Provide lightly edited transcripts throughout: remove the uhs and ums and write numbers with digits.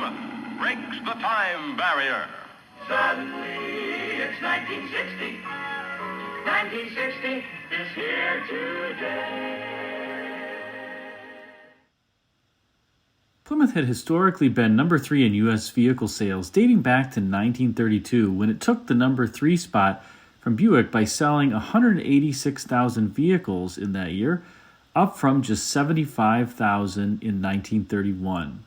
Plymouth breaks the time barrier. Suddenly, it's 1960. 1960 is here today. Plymouth had historically been number 3 in U.S. vehicle sales dating back to 1932, when it took the number 3 spot from Buick by selling 186,000 vehicles in that year, up from just 75,000 in 1931.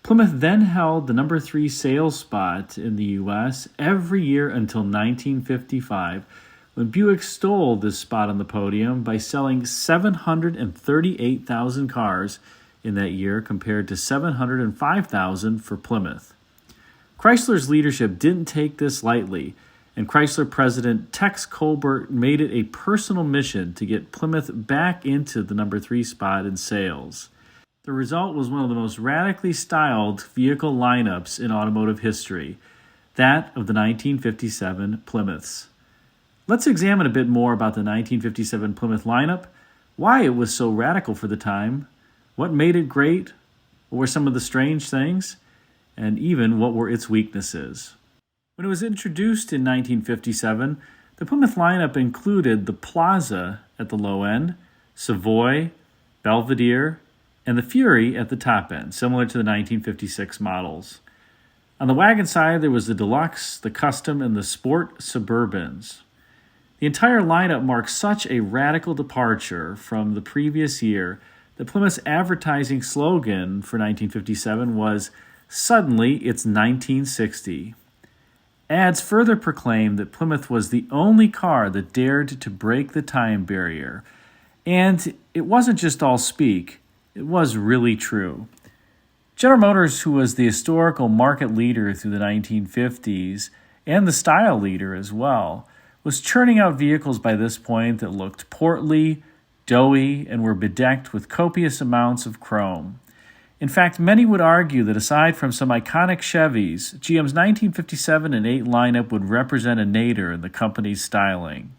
Plymouth then held the number 3 sales spot in the U.S. every year until 1955, when Buick stole this spot on the podium by selling 738,000 cars in that year compared to 705,000 for Plymouth. Chrysler's leadership didn't take this lightly, and Chrysler President Tex Colbert made it a personal mission to get Plymouth back into the number 3 spot in sales. The result was one of the most radically styled vehicle lineups in automotive history, that of the 1957 Plymouths. Let's examine a bit more about the 1957 Plymouth lineup, why it was so radical for the time, what made it great, what were some of the strange things, and even what were its weaknesses. When it was introduced in 1957, the Plymouth lineup included the Plaza at the low end, Savoy, Belvedere, and the Fury at the top end, similar to the 1956 models. On the wagon side, there was the Deluxe, the Custom, and the Sport Suburbans. The entire lineup marked such a radical departure from the previous year that Plymouth's advertising slogan for 1957 was, "Suddenly it's 1960." Ads further proclaimed that Plymouth was the only car that dared to break the time barrier. And it wasn't just all speak, it was really true. General Motors, who was the historical market leader through the 1950s, and the style leader as well, was churning out vehicles by this point that looked portly, doughy, and were bedecked with copious amounts of chrome. In fact, many would argue that aside from some iconic Chevys, GM's 1957 and 8 lineup would represent a nadir in the company's styling.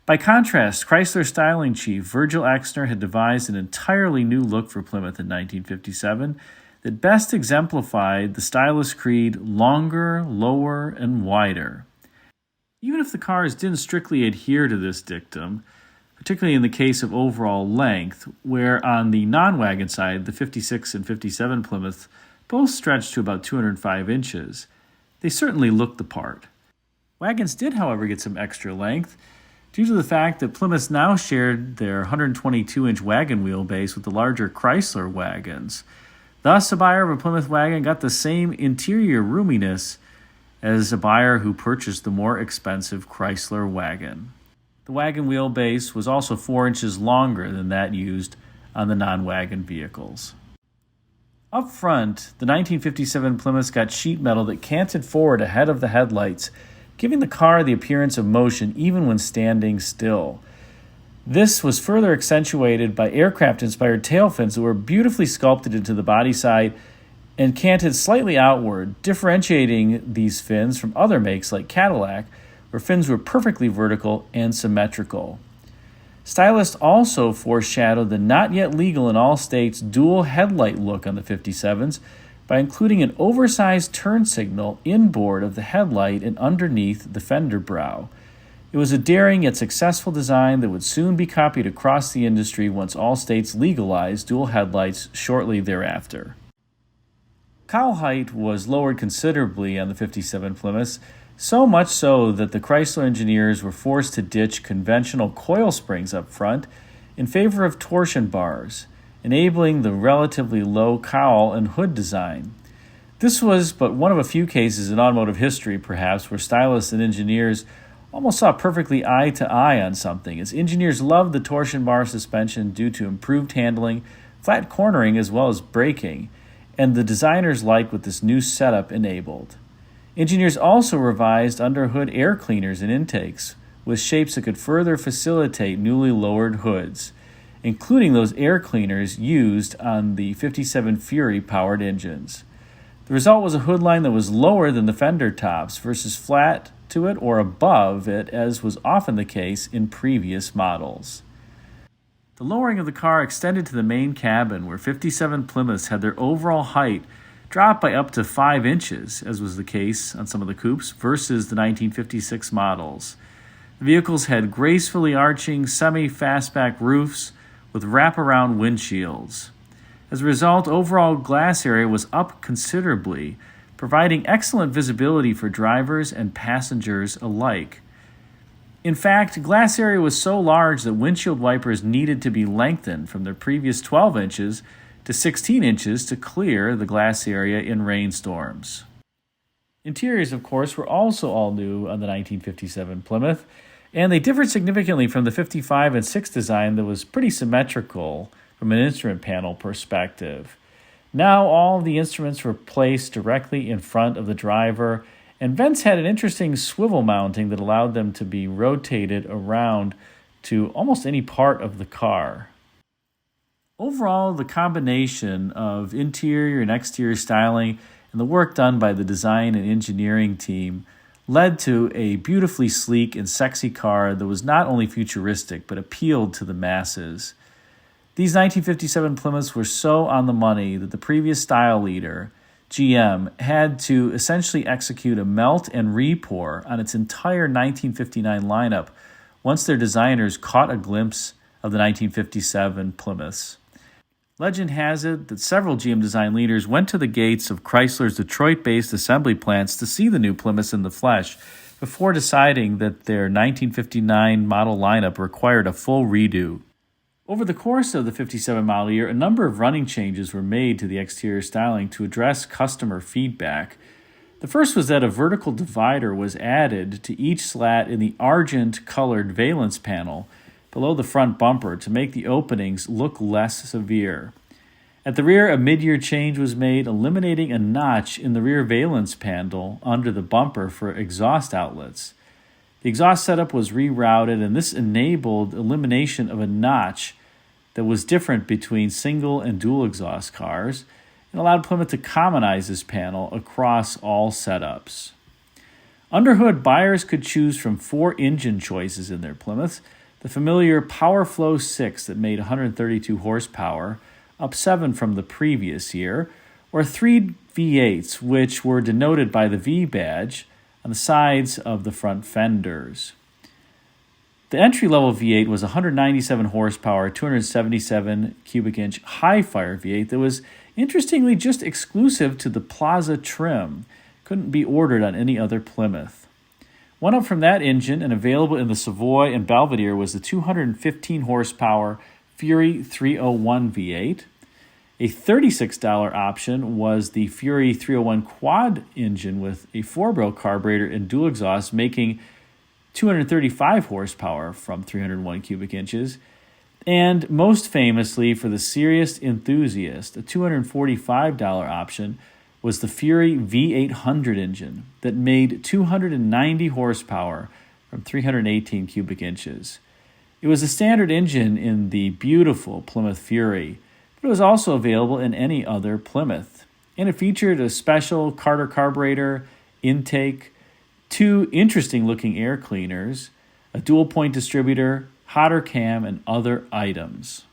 By contrast, Chrysler styling chief Virgil Exner had devised an entirely new look for Plymouth in 1957 that best exemplified the stylish creed longer, lower, and wider. Even if the cars didn't strictly adhere to this dictum, particularly in the case of overall length, where on the non-wagon side, the 56 and 57 Plymouth both stretched to about 205 inches, they certainly looked the part. Wagons did, however, get some extra length due to the fact that Plymouth now shared their 122-inch wagon wheelbase with the larger Chrysler wagons. Thus, a buyer of a Plymouth wagon got the same interior roominess as a buyer who purchased the more expensive Chrysler wagon. The wagon wheelbase was also 4 inches longer than that used on the non-wagon vehicles. Up front, the 1957 Plymouth got sheet metal that canted forward ahead of the headlights, giving the car the appearance of motion even when standing still. This was further accentuated by aircraft-inspired tail fins that were beautifully sculpted into the body side and canted slightly outward, differentiating these fins from other makes like Cadillac, where fins were perfectly vertical and symmetrical. Stylists also foreshadowed the not yet legal in all states dual headlight look on the 57s by including an oversized turn signal inboard of the headlight and underneath the fender brow. It was a daring yet successful design that would soon be copied across the industry once all states legalized dual headlights shortly thereafter. Cowl height was lowered considerably on the 57 Plymouths, so much so that the Chrysler engineers were forced to ditch conventional coil springs up front in favor of torsion bars, enabling the relatively low cowl and hood design. This was but one of a few cases in automotive history, perhaps, where stylists and engineers almost saw perfectly eye to eye on something, as engineers loved the torsion bar suspension due to improved handling, flat cornering, as well as braking, and the designers liked what this new setup enabled. Engineers also revised underhood air cleaners and intakes with shapes that could further facilitate newly lowered hoods, including those air cleaners used on the 57 Fury-powered engines. The result was a hood line that was lower than the fender tops versus flat to it or above it, as was often the case in previous models. The lowering of the car extended to the main cabin, where 57 Plymouths had their overall height dropped by up to 5 inches, as was the case on some of the coupes, versus the 1956 models. The vehicles had gracefully arching semi-fastback roofs with wraparound windshields. As a result, overall glass area was up considerably, providing excellent visibility for drivers and passengers alike. In fact, glass area was so large that windshield wipers needed to be lengthened from their previous 12 inches to 16 inches to clear the glass area in rainstorms. Interiors, of course, were also all new on the 1957 Plymouth, and they differed significantly from the 55 and 6 design that was pretty symmetrical from an instrument panel perspective. Now all the instruments were placed directly in front of the driver, and vents had an interesting swivel mounting that allowed them to be rotated around to almost any part of the car. Overall, the combination of interior and exterior styling and the work done by the design and engineering team led to a beautifully sleek and sexy car that was not only futuristic but appealed to the masses. These 1957 Plymouths were so on the money that the previous style leader, GM, had to essentially execute a melt and repour on its entire 1959 lineup once their designers caught a glimpse of the 1957 Plymouths. Legend has it that several GM design leaders went to the gates of Chrysler's Detroit-based assembly plants to see the new Plymouths in the flesh before deciding that their 1959 model lineup required a full redo. Over the course of the 57 model year, a number of running changes were made to the exterior styling to address customer feedback. The first was that a vertical divider was added to each slat in the argent-colored valence panel below the front bumper to make the openings look less severe. At the rear, a mid-year change was made, eliminating a notch in the rear valence panel under the bumper for exhaust outlets. The exhaust setup was rerouted, and this enabled elimination of a notch that was different between single and dual exhaust cars and allowed Plymouth to commonize this panel across all setups. Under hood, buyers could choose from 4 engine choices in their Plymouths: the familiar PowerFlow 6 that made 132 horsepower, up 7 from the previous year, or 3 V8s, which were denoted by the V badge on the sides of the front fenders. The entry-level V8 was 197 horsepower, 277 cubic inch high-fire V8 that was interestingly just exclusive to the Plaza trim. Couldn't be ordered on any other Plymouth. One up from that engine and available in the Savoy and Belvedere was the 215 horsepower Fury 301 V8. A $36 option was the Fury 301 quad engine with a 4-barrel carburetor and dual exhaust, making 235 horsepower from 301 cubic inches. And most famously for the serious enthusiast, a $245 option was the Fury V800 engine that made 290 horsepower from 318 cubic inches. It was a standard engine in the beautiful Plymouth Fury, but it was also available in any other Plymouth. And it featured a special Carter carburetor, intake, 2 interesting-looking air cleaners, a dual-point distributor, hotter cam, and other items.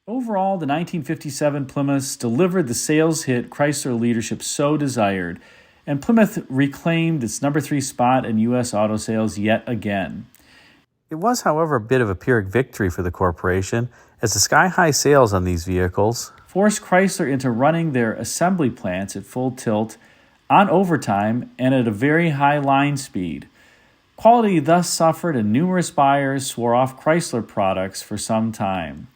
Overall, the 1957 Plymouths delivered the sales hit Chrysler leadership so desired, and Plymouth reclaimed its number 3 spot in U.S. auto sales yet again. It was, however, a bit of a Pyrrhic victory for the corporation, as the sky-high sales on these vehicles forced Chrysler into running their assembly plants at full tilt, on overtime, and at a very high line speed. Quality thus suffered, and numerous buyers swore off Chrysler products for some time.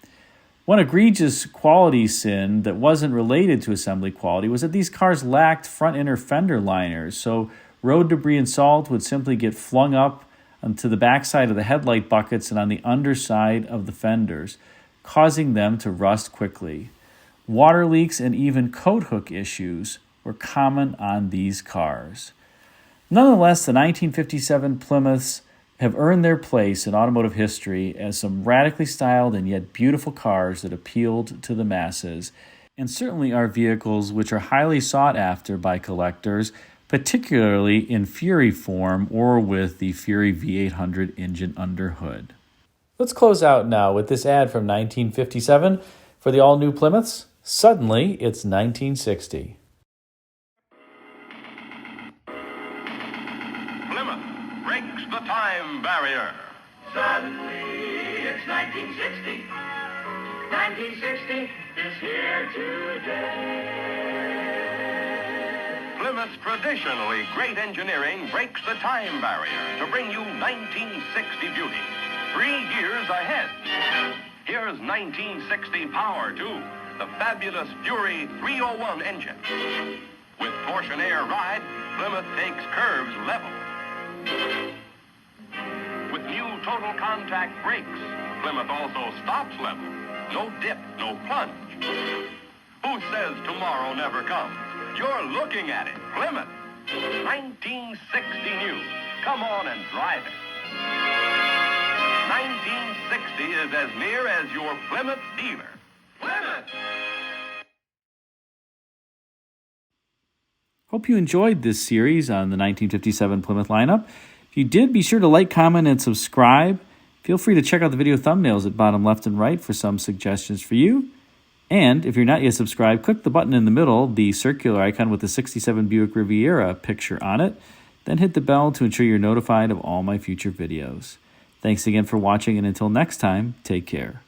One egregious quality sin that wasn't related to assembly quality was that these cars lacked front inner fender liners, so road debris and salt would simply get flung up onto the backside of the headlight buckets and on the underside of the fenders, causing them to rust quickly. Water leaks and even coat hook issues were common on these cars. Nonetheless, the 1957 Plymouths have earned their place in automotive history as some radically styled and yet beautiful cars that appealed to the masses, and certainly are vehicles which are highly sought after by collectors, particularly in Fury form or with the Fury V800 engine under hood. Let's close out now with this ad from 1957 for the all-new Plymouths. Suddenly, it's 1960. Suddenly, it's 1960. 1960 is here today. Plymouth's traditionally great engineering breaks the time barrier to bring you 1960 beauty. 3 years ahead. Here's 1960 Power 2, the fabulous Fury 301 engine. With torsion air ride, Plymouth takes curves level. With new total contact brakes, Plymouth also stops level. No dip, no plunge. Who says tomorrow never comes? You're looking at it. Plymouth. 1960 new. Come on and drive it. 1960 is as near as your Plymouth dealer. Plymouth! Hope you enjoyed this series on the 1957 Plymouth lineup. If you did, be sure to like, comment, and subscribe. Feel free to check out the video thumbnails at bottom left and right for some suggestions for you. And if you're not yet subscribed, click the button in the middle, the circular icon with the 67 Buick Riviera picture on it. Then hit the bell to ensure you're notified of all my future videos. Thanks again for watching, and until next time, take care.